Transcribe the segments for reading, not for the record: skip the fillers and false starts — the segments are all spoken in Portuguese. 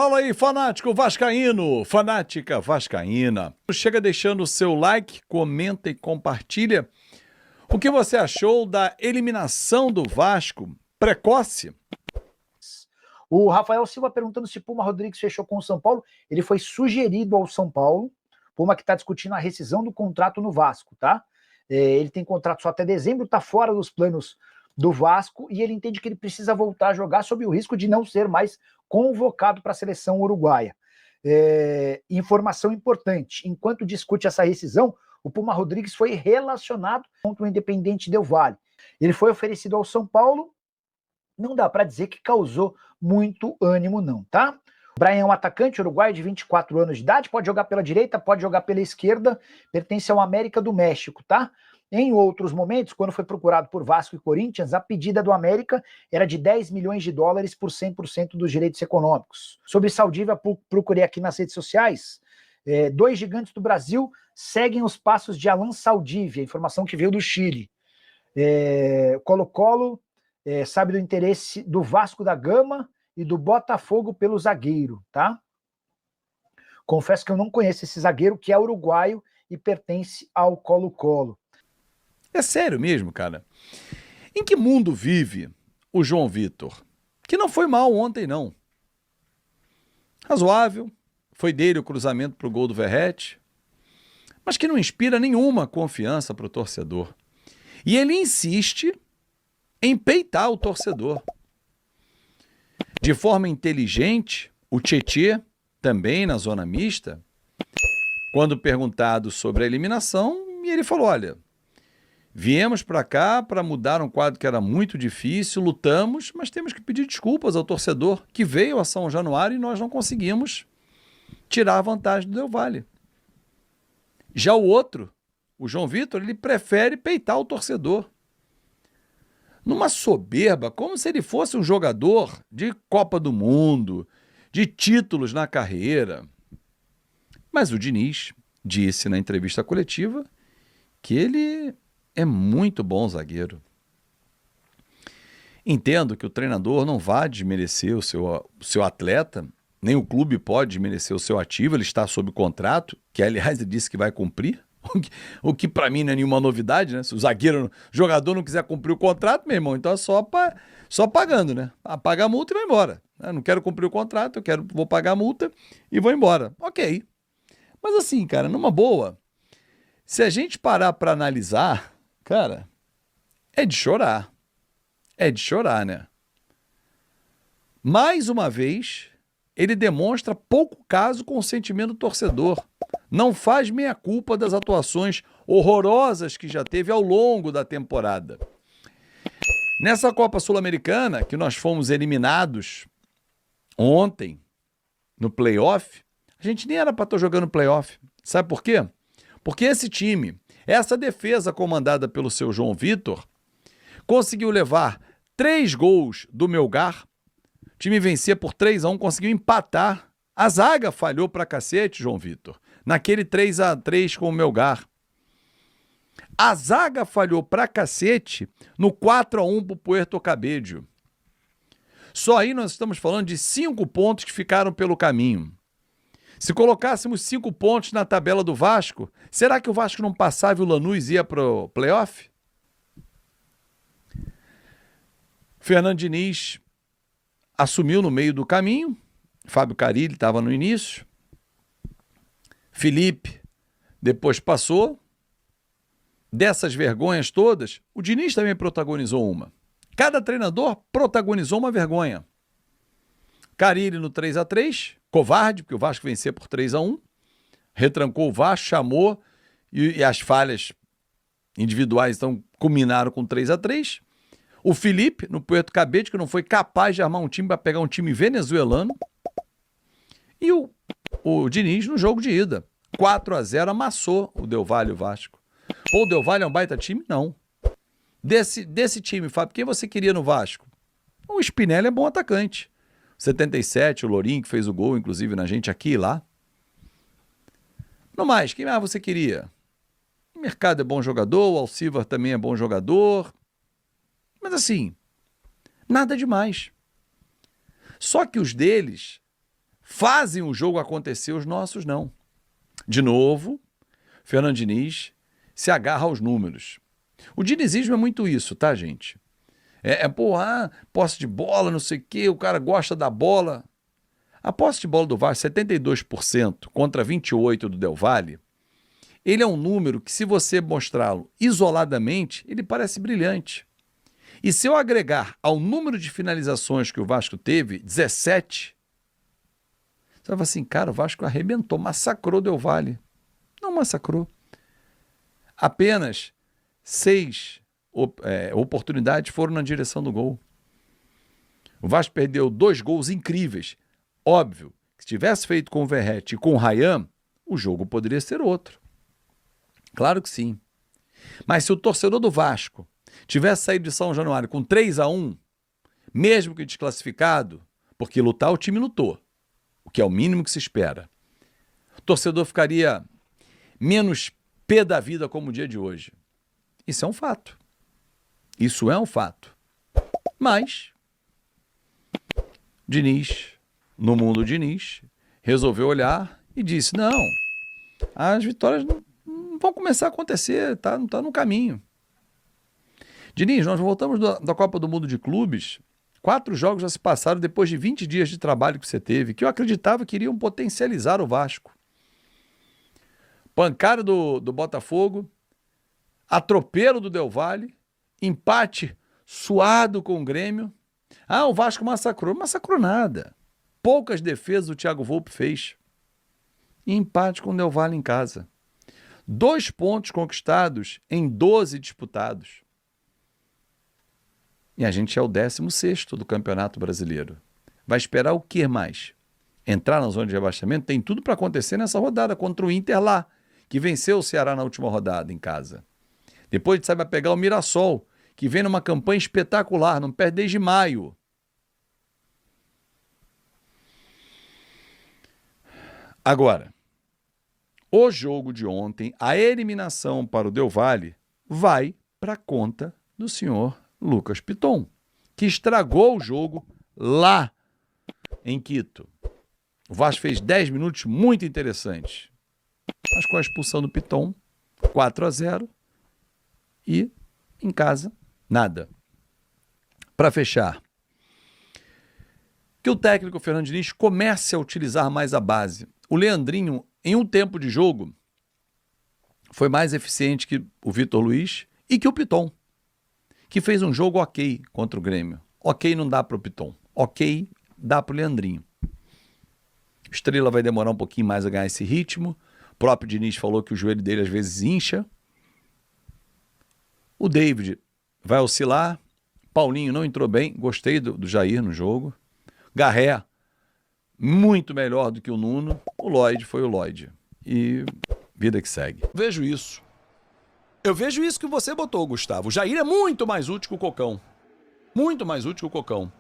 Fala aí, fanático vascaíno, fanática vascaína. Chega deixando o seu like, comenta e compartilha. O que você achou da eliminação do Vasco precoce? O Rafael Silva perguntando se Puma Rodrigues fechou com o São Paulo. Ele foi sugerido ao São Paulo. Puma que está discutindo a rescisão do contrato no Vasco, tá? Ele tem contrato só até dezembro, está fora dos planos do Vasco e ele entende que ele precisa voltar a jogar sob o risco de não ser mais convocado para a seleção uruguaia. Informação importante: enquanto discute essa rescisão, o Puma Rodrigues foi relacionado contra o Independente Del Valle. Ele foi oferecido ao São Paulo. Não dá para dizer que causou muito ânimo não, tá? O Brian é um atacante uruguaio de 24 anos de idade, pode jogar pela direita, pode jogar pela esquerda, pertence ao América do México, tá? Em outros momentos, quando foi procurado por Vasco e Corinthians, a pedida do América era de 10 milhões de dólares por 100% dos direitos econômicos. Sobre Saldívia, procurei aqui nas redes sociais. Dois gigantes do Brasil seguem os passos de Alan Saldívia, informação que veio do Chile. Colo-Colo sabe do interesse do Vasco da Gama e do Botafogo pelo zagueiro, tá? Confesso que eu não conheço esse zagueiro, que é uruguaio e pertence ao Colo-Colo. É sério mesmo, cara? Em que mundo vive o João Vitor? Que não foi mal ontem, não. Razoável, foi dele o cruzamento para o gol do Verratti, mas que não inspira nenhuma confiança para o torcedor. E ele insiste em peitar o torcedor. De forma inteligente, o Tietê, também na zona mista, quando perguntado sobre a eliminação, ele falou: olha, viemos para cá para mudar um quadro que era muito difícil, lutamos, mas temos que pedir desculpas ao torcedor que veio a São Januário e nós não conseguimos tirar a vantagem do Del Valle. Já o outro, o João Vitor, ele prefere peitar o torcedor. Numa soberba, como se ele fosse um jogador de Copa do Mundo, de títulos na carreira. Mas o Diniz disse na entrevista coletiva que ele é muito bom zagueiro. Entendo que o treinador não vá desmerecer o seu atleta, nem o clube pode desmerecer o seu ativo, ele está sob contrato, que aliás ele disse que vai cumprir. O que para mim não é nenhuma novidade, né? Se o jogador não quiser cumprir o contrato, meu irmão, então é só pagando, né? Paga a multa e vai embora. Eu não quero cumprir o contrato, vou pagar a multa e vou embora. Ok. Mas assim, cara, numa boa, se a gente parar para analisar, cara, é de chorar. É de chorar, né? Mais uma vez, ele demonstra pouco caso com o sentimento do torcedor. Não faz meia-culpa das atuações horrorosas que já teve ao longo da temporada. Nessa Copa Sul-Americana, que nós fomos eliminados ontem, no play-off, a gente nem era para estar jogando play-off. Sabe por quê? Porque esse time, essa defesa comandada pelo seu João Vitor, conseguiu levar 3 gols do Melgar. O time vencia por 3-1, conseguiu empatar. A zaga falhou pra cacete, João Vitor, naquele 3-3 com o Melgar. A zaga falhou pra cacete no 4-1 pro Puerto Cabello. Só aí nós estamos falando de 5 pontos que ficaram pelo caminho. Se colocássemos 5 pontos na tabela do Vasco, será que o Vasco não passava e o Lanús ia pro playoff? Fernando Diniz assumiu no meio do caminho. Fábio Carille estava no início. Felipe depois passou. Dessas vergonhas todas, o Diniz também protagonizou uma. Cada treinador protagonizou uma vergonha. Carille no 3-3, covarde, porque o Vasco venceu por 3-1. Retrancou o Vasco, chamou e as falhas individuais então culminaram com 3-3. O Felipe no Puerto Cabello, que não foi capaz de armar um time para pegar um time venezuelano. E o Diniz no jogo de ida. 4-0 amassou o Del Valle e o Vasco. Ou o Del Valle é um baita time? Não. Desse time, Fábio, quem você queria no Vasco? O Spinelli é bom atacante. 77, o Lourinho, que fez o gol, inclusive, na gente aqui e lá. No mais, quem mais você queria? O Mercado é bom jogador, o Alcivar também é bom jogador. Mas assim, nada demais. Só que os deles fazem o jogo acontecer, os nossos não. De novo, Fernando Diniz se agarra aos números. O dinizismo é muito isso, tá, gente? Posse de bola, não sei o quê, o cara gosta da bola. A posse de bola do Vasco, 72% contra 28% do Del Valle, ele é um número que, se você mostrá-lo isoladamente, ele parece brilhante. E se eu agregar ao número de finalizações que o Vasco teve, 17, você vai falar assim, cara, o Vasco arrebentou, massacrou o Del Valle. Não massacrou. Apenas 6 oportunidades foram na direção do gol. O Vasco perdeu 2 gols incríveis. Óbvio, se tivesse feito com o Verratti e com o Ryan, o jogo poderia ser outro. Claro que sim. Mas se o torcedor do Vasco tivesse saído de São Januário com 3-1, mesmo que desclassificado, porque lutar o time lutou, o que é o mínimo que se espera, o torcedor ficaria menos pé da vida como o dia de hoje. Isso é um fato. Isso é um fato. Mas Diniz, no mundo Diniz, resolveu olhar e disse, não, as vitórias não vão começar a acontecer, não está no caminho. Diniz, nós voltamos da Copa do Mundo de Clubes, 4 jogos já se passaram depois de 20 dias de trabalho que você teve, que eu acreditava que iriam potencializar o Vasco. Pancada do Botafogo, atropelo do Del Valle, empate suado com o Grêmio. O Vasco massacrou. Não massacrou nada. Poucas defesas o Thiago Volpe fez. E empate com o Del Valle em casa. 2 pontos conquistados em 12 disputados. E a gente é o 16º do Campeonato Brasileiro. Vai esperar o que mais? Entrar na zona de rebaixamento? Tem tudo para acontecer nessa rodada contra o Inter lá, que venceu o Ceará na última rodada em casa. Depois vai pegar o Mirassol, que vem numa campanha espetacular, não perde desde maio. Agora, o jogo de ontem, a eliminação para o Del Valle, vai para a conta do senhor Lucas Piton, que estragou o jogo lá em Quito. O Vasco fez 10 minutos muito interessantes, mas com a expulsão do Piton, 4-0, e em casa, nada. Para fechar, que o técnico Fernando Diniz comece a utilizar mais a base. O Leandrinho, em um tempo de jogo, foi mais eficiente que o Vitor Luiz e que o Piton, que fez um jogo ok contra o Grêmio. Ok não dá para o Piton, ok dá para o Leandrinho. Estrela vai demorar um pouquinho mais a ganhar esse ritmo. O próprio Diniz falou que o joelho dele às vezes incha. O David vai oscilar. Paulinho não entrou bem. Gostei do Jair no jogo. Garré, muito melhor do que o Nuno. O Lloyd foi o Lloyd. E vida que segue. Vejo isso. Eu vejo isso que você botou, Gustavo. O Jair é muito mais útil que o Cocão. Muito mais útil que o Cocão.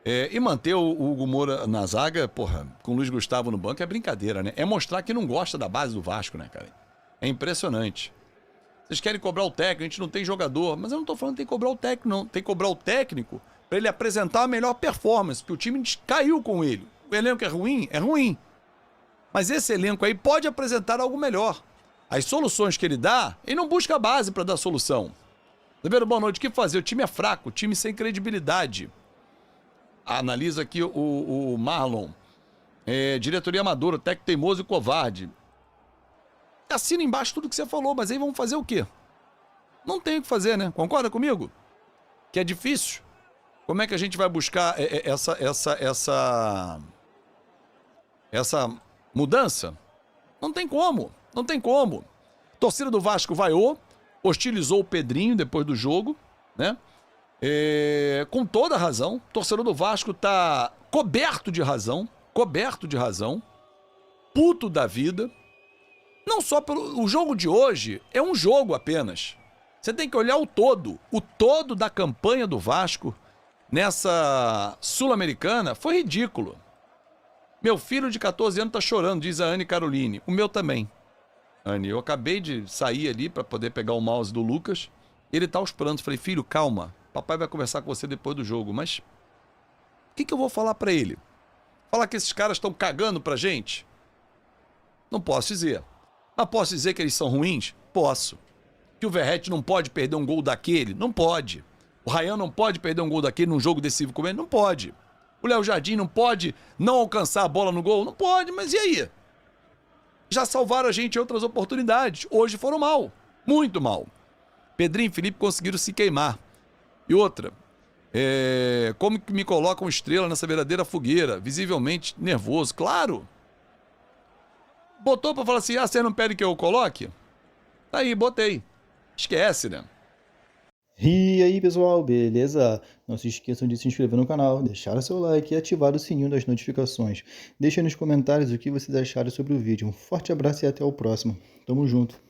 E manter o Hugo Moura na zaga, com o Luiz Gustavo no banco é brincadeira, né? É mostrar que não gosta da base do Vasco, né, cara? É impressionante. Vocês querem cobrar o técnico, a gente não tem jogador. Mas eu não tô falando que tem que cobrar o técnico, não. Tem que cobrar o técnico para ele apresentar a melhor performance, porque o time caiu com ele. O elenco é ruim? É ruim. Mas esse elenco aí pode apresentar algo melhor. As soluções que ele dá, ele não busca a base para dar solução. Ribeiro, boa noite. O que fazer? O time é fraco, o time sem credibilidade. Analisa aqui o Marlon. Diretoria amadora, técnico teimoso e covarde. Assina embaixo tudo que você falou, mas aí vamos fazer o quê? Não tem o que fazer, né? Concorda comigo? Que é difícil. Como é que a gente vai buscar essa mudança? Não tem como. Não tem como. Torcida do Vasco vaiou, hostilizou o Pedrinho depois do jogo, né? Com toda a razão. O torcedor do Vasco tá coberto de razão, puto da vida. Não só pelo... O jogo de hoje é um jogo apenas. Você tem que olhar o todo da campanha do Vasco nessa Sul-Americana foi ridículo. Meu filho de 14 anos tá chorando, diz a Anne Caroline. O meu também. Anne, eu acabei de sair ali para poder pegar o mouse do Lucas. Ele tá aos prantos. Falei, filho, calma. Papai vai conversar com você depois do jogo. Mas o que eu vou falar para ele? Falar que esses caras estão cagando pra gente? Não posso dizer. Mas posso dizer que eles são ruins? Posso. Que o Verratti não pode perder um gol daquele? Não pode. O Ryan não pode perder um gol daquele num jogo decisivo como ele? Não pode. O Léo Jardim não pode não alcançar a bola no gol? Não pode, mas e aí? Já salvaram a gente em outras oportunidades. Hoje foram mal. Muito mal. Pedrinho e Felipe conseguiram se queimar. E outra, como que me colocam estrela nessa verdadeira fogueira? Visivelmente nervoso. Claro. Botou pra falar assim, você não pede que eu coloque? Tá aí, botei. Esquece, né? E aí pessoal, beleza? Não se esqueçam de se inscrever no canal, deixar o seu like e ativar o sininho das notificações. Deixem nos comentários o que vocês acharam sobre o vídeo. Um forte abraço e até o próximo. Tamo junto!